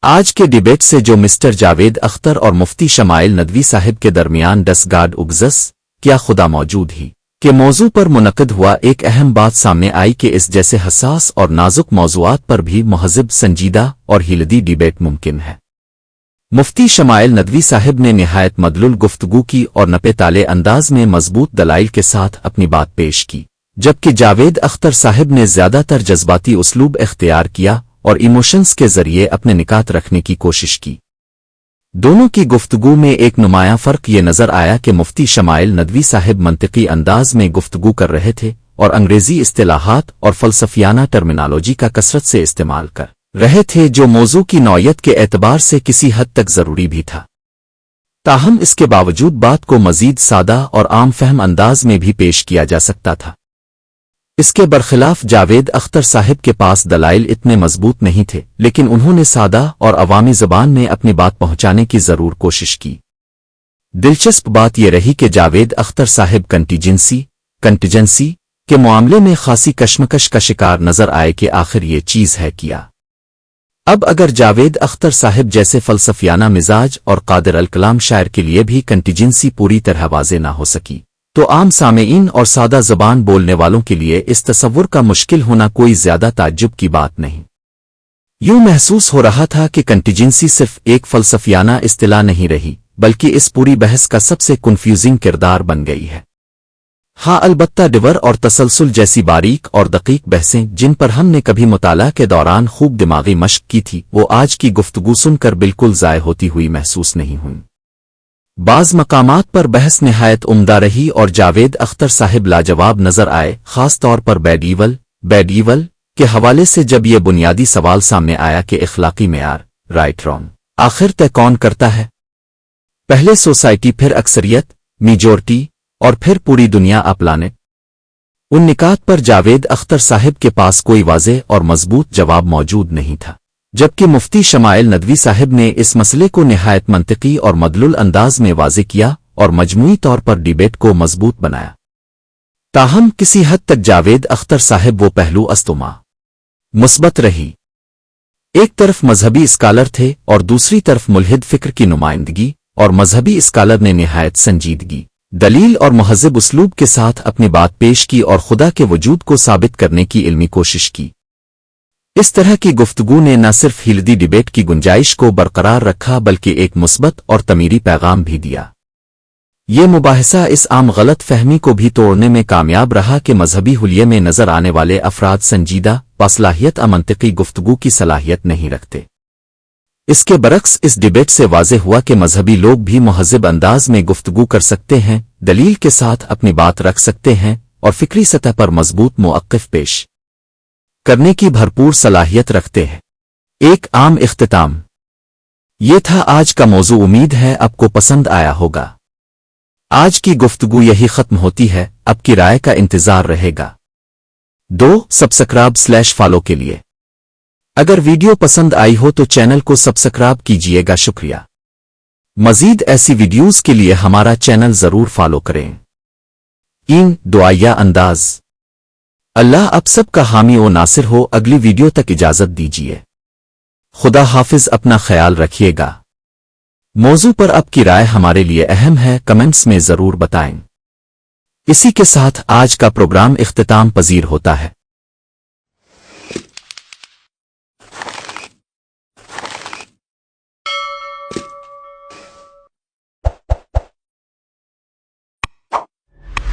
آج کے ڈیبیٹ سے جو مسٹر جاوید اختر اور مفتی شمائل ندوی صاحب کے درمیان ڈس گارڈ اگزس کیا خدا موجود ہی کے موضوع پر منعقد ہوا، ایک اہم بات سامنے آئی کہ اس جیسے حساس اور نازک موضوعات پر بھی مہذب، سنجیدہ اور ہیلدی ڈیبیٹ ممکن ہے۔ مفتی شمائل ندوی صاحب نے نہایت مدلول گفتگو کی اور نپے تالے انداز میں مضبوط دلائل کے ساتھ اپنی بات پیش کی، جبکہ جاوید اختر صاحب نے زیادہ تر جذباتی اسلوب اختیار کیا اور ایموشنز کے ذریعے اپنے نکات رکھنے کی کوشش کی۔ دونوں کی گفتگو میں ایک نمایاں فرق یہ نظر آیا کہ مفتی شمائل ندوی صاحب منطقی انداز میں گفتگو کر رہے تھے اور انگریزی اصطلاحات اور فلسفیانہ ٹرمینالوجی کا کثرت سے استعمال کر رہے تھے، جو موضوع کی نوعیت کے اعتبار سے کسی حد تک ضروری بھی تھا۔ تاہم اس کے باوجود بات کو مزید سادہ اور عام فہم انداز میں بھی پیش کیا جا سکتا تھا۔ اس کے برخلاف جاوید اختر صاحب کے پاس دلائل اتنے مضبوط نہیں تھے، لیکن انہوں نے سادہ اور عوامی زبان میں اپنی بات پہنچانے کی ضرور کوشش کی۔ دلچسپ بات یہ رہی کہ جاوید اختر صاحب کنٹیجنسی کے معاملے میں خاصی کشمکش کا شکار نظر آئے کہ آخر یہ چیز ہے کیا۔ اب اگر جاوید اختر صاحب جیسے فلسفیانہ مزاج اور قادر الکلام شاعر کے لیے بھی کنٹیجنسی پوری طرح واضح نہ ہو سکی، تو عام سامعین اور سادہ زبان بولنے والوں کے لیے اس تصور کا مشکل ہونا کوئی زیادہ تعجب کی بات نہیں۔ یوں محسوس ہو رہا تھا کہ کنٹیجنسی صرف ایک فلسفیانہ اصطلاح نہیں رہی، بلکہ اس پوری بحث کا سب سے کنفیوزنگ کردار بن گئی ہے۔ ہاں، البتہ ڈیور اور تسلسل جیسی باریک اور دقیق بحثیں، جن پر ہم نے کبھی مطالعہ کے دوران خوب دماغی مشق کی تھی، وہ آج کی گفتگو سن کر بالکل ضائع ہوتی ہوئی محسوس نہیں ہوئیں۔ بعض مقامات پر بحث نہایت عمدہ رہی اور جاوید اختر صاحب لاجواب نظر آئے، خاص طور پر بیڈ ایول کے حوالے سے، جب یہ بنیادی سوال سامنے آیا کہ اخلاقی معیار رائٹ رانگ آخر طے کون کرتا ہے؟ پہلے سوسائٹی، پھر اکثریت میجورٹی، اور پھر پوری دنیا پلانٹ؟ ان نکات پر جاوید اختر صاحب کے پاس کوئی واضح اور مضبوط جواب موجود نہیں تھا، جبکہ مفتی شمائل ندوی صاحب نے اس مسئلے کو نہایت منطقی اور مدلول انداز میں واضح کیا اور مجموعی طور پر ڈیبیٹ کو مضبوط بنایا۔ تاہم کسی حد تک جاوید اختر صاحب وہ پہلو استما مثبت رہی۔ ایک طرف مذہبی اسکالر تھے اور دوسری طرف ملحد فکر کی نمائندگی، اور مذہبی اسکالر نے نہایت سنجیدگی، دلیل اور مہذب اسلوب کے ساتھ اپنی بات پیش کی اور خدا کے وجود کو ثابت کرنے کی علمی کوشش کی۔ اس طرح کی گفتگو نے نہ صرف ہیلدی ڈیبیٹ کی گنجائش کو برقرار رکھا بلکہ ایک مثبت اور تعمیری پیغام بھی دیا۔ یہ مباحثہ اس عام غلط فہمی کو بھی توڑنے میں کامیاب رہا کہ مذہبی حلیے میں نظر آنے والے افراد سنجیدہ، باصلاحیت منطقی گفتگو کی صلاحیت نہیں رکھتے۔ اس کے برعکس اس ڈیبیٹ سے واضح ہوا کہ مذہبی لوگ بھی مہذب انداز میں گفتگو کر سکتے ہیں، دلیل کے ساتھ اپنی بات رکھ سکتے ہیں اور فکری سطح پر مضبوط موقف پیش کرنے کی بھرپور صلاحیت رکھتے ہیں۔ ایک عام اختتام یہ تھا آج کا موضوع۔ امید ہے آپ کو پسند آیا ہوگا۔ آج کی گفتگو یہی ختم ہوتی ہے، آپ کی رائے کا انتظار رہے گا۔ 2 سبسکرائب/فالو کے لیے اگر ویڈیو پسند آئی ہو تو چینل کو سبسکرائب کیجیے گا، شکریہ۔ مزید ایسی ویڈیوز کے لیے ہمارا چینل ضرور فالو کریں۔ دعائیہ انداز۔ اللہ آپ سب کا حامی و ناصر ہو۔ اگلی ویڈیو تک اجازت دیجیے۔ خدا حافظ، اپنا خیال رکھیے گا۔ موضوع پر آپ کی رائے ہمارے لیے اہم ہے، کمنٹس میں ضرور بتائیں۔ اسی کے ساتھ آج کا پروگرام اختتام پذیر ہوتا ہے۔